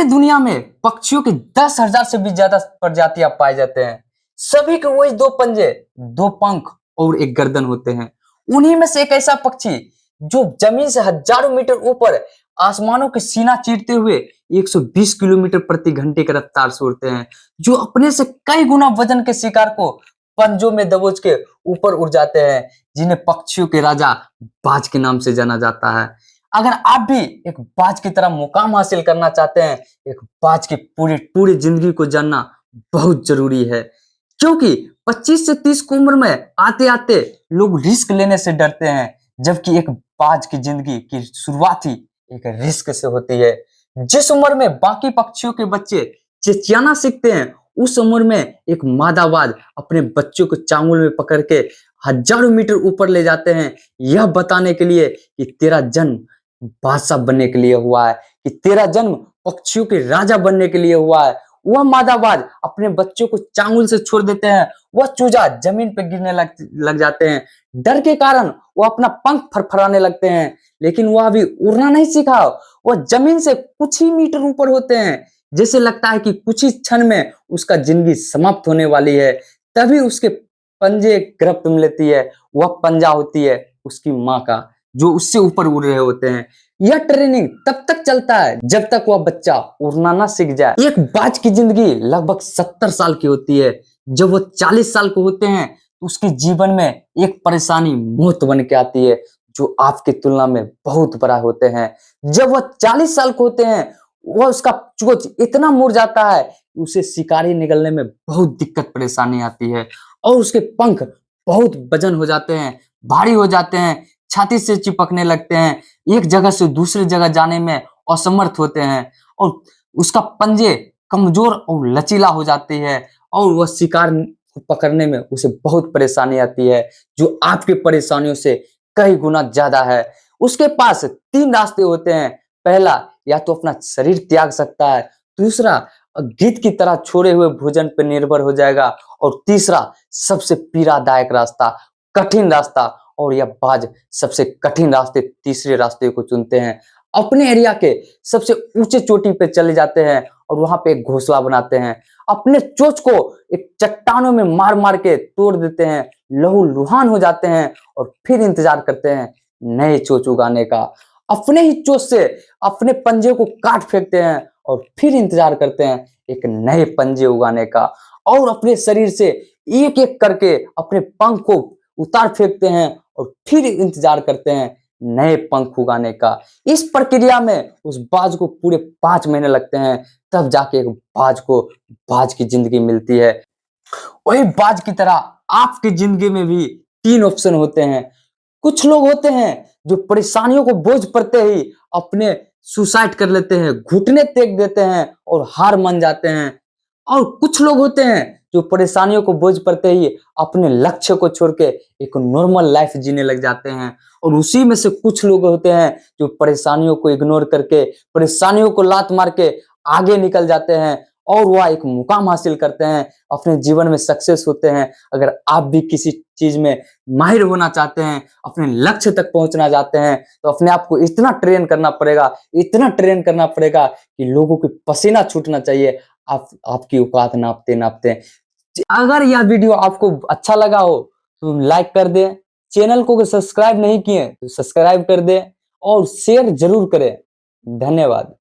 दुनिया में पक्षियों की 10,000 से भी ज्यादा प्रजातियां पाए जाते हैं। सभी के वही दो पंजे, दो पंख और एक गर्दन होते हैं। उन्हीं में से एक ऐसा पक्षी जो जमीन से हजारों मीटर ऊपर आसमानों के सीना चीरते हुए 120 किलोमीटर प्रति घंटे की रफ्तार से उड़ते हैं, जो अपने से कई गुना वजन के शिकार को पंजों में दबोच के ऊपर उड़ जाते हैं, जिन्हें पक्षियों के राजा बाज के नाम से जाना जाता है। अगर आप भी एक बाज की तरह मुकाम हासिल करना चाहते हैं, एक बाज की पूरी पूरी जिंदगी को जानना बहुत जरूरी है, क्योंकि 25 से 30 की उम्र में आते आते लोग रिस्क लेने से डरते हैं, जबकि एक बाज की जिंदगी की शुरुआत ही एक रिस्क से होती है। जिस उम्र में बाकी पक्षियों के बच्चे चिचियाना सीखते हैं, उस उम्र में एक मादा बाज अपने बच्चों को चांगुल में पकड़ के हजारों मीटर ऊपर ले जाते हैं, यह बताने के लिए कि तेरा जन्म बादशाह बनने के लिए हुआ है, कि तेरा जन्म पक्षियों के राजा बनने के लिए हुआ है। वह मादाबाज अपने बच्चों को चांगुल से छोड़ देते हैं, वह चूजा जमीन पे गिरने लग जाते हैं। डर के कारण वो अपना पंख फरफराने लगते हैं, लेकिन वह अभी उड़ना नहीं सीखा। वह जमीन से कुछ ही मीटर ऊपर होते हैं, जैसे लगता है कि कुछ ही क्षण में उसका जिंदगी समाप्त होने वाली है। तभी उसके पंजे गिरफ्त में लेती है। वह पंजा होती है उसकी माँ का, जो उससे ऊपर उड़ रहे होते हैं। यह ट्रेनिंग तब तक चलता है जब तक वह बच्चा उड़ना ना सीख जाए। एक बाज की जिंदगी लगभग 70 साल की होती है। जब वो 40 साल के होते हैं तो उसके जीवन में एक परेशानी मौत बन के आती है, जो आपकी तुलना में बहुत बड़ा होते हैं। जब वह 40 साल के होते हैं, वह उसका चोंच इतना मुड़ जाता है कि उसे शिकारी निगलने में बहुत दिक्कत परेशानी आती है, और उसके पंख बहुत वजन हो जाते हैं, भारी हो जाते हैं, छाती से चिपकने लगते हैं, एक जगह से दूसरी जगह जाने में असमर्थ होते हैं, और उसका पंजे कमजोर और लचीला हो जाती है, और वह शिकार पकड़ने में उसे बहुत परेशानी आती है, जो आपकी परेशानियों से कई गुना ज्यादा है। उसके पास 3 रास्ते होते हैं। पहला, या तो अपना शरीर त्याग सकता है, दूसरा गीत की तरह छोड़े हुए भोजन पर निर्भर हो जाएगा, और तीसरा सबसे पीड़ादायक रास्ता, कठिन रास्ता, और यह बाज सबसे कठिन रास्ते, तीसरे रास्ते को चुनते हैं। अपने एरिया के सबसे ऊंचे चोटी पे चले जाते हैं और वहां पे एक घोंसला बनाते हैं। अपने चोंच को एक चट्टानों में मार मार के तोड़ देते हैं, लहूलुहान हो जाते हैं, और फिर इंतजार करते हैं नए चोंच उगाने का। अपने ही चोंच से अपने पंजे को काट फेंकते हैं और फिर इंतजार करते हैं एक नए पंजे उगाने का, और अपने शरीर से एक एक करके अपने पंख को उतार फेंकते हैं और फिर इंतजार करते हैं नए पंख उगाने का। इस प्रक्रिया में उस बाज को पूरे 5 महीने लगते हैं, तब जाके एक बाज को बाज की जिंदगी मिलती है। वही बाज की तरह आपकी जिंदगी में भी 3 ऑप्शन होते हैं। कुछ लोग होते हैं जो परेशानियों को बोझ पड़ते ही अपने सुसाइड कर लेते हैं, घुटने टेक देते हैं और हार मान जाते हैं। और कुछ लोग होते हैं जो परेशानियों को बोझ पड़ते ही अपने लक्ष्य को छोड़ के एक नॉर्मल लाइफ जीने लग जाते हैं। और उसी में से कुछ लोग होते हैं जो परेशानियों को इग्नोर करके, परेशानियों को लात मार के आगे निकल जाते हैं, और वह एक मुकाम हासिल करते हैं, अपने जीवन में सक्सेस होते हैं। अगर आप भी किसी चीज में माहिर होना चाहते हैं, अपने लक्ष्य तक पहुंचना चाहते हैं, तो अपने आप को इतना ट्रेन करना पड़ेगा, इतना ट्रेन करना पड़ेगा कि लोगों की पसीना छूटना चाहिए आपकी औकात नापते नापते। अगर यह वीडियो आपको अच्छा लगा हो तो लाइक कर दें, चैनल को सब्सक्राइब नहीं किए तो सब्सक्राइब कर दें, और शेयर जरूर करें। धन्यवाद।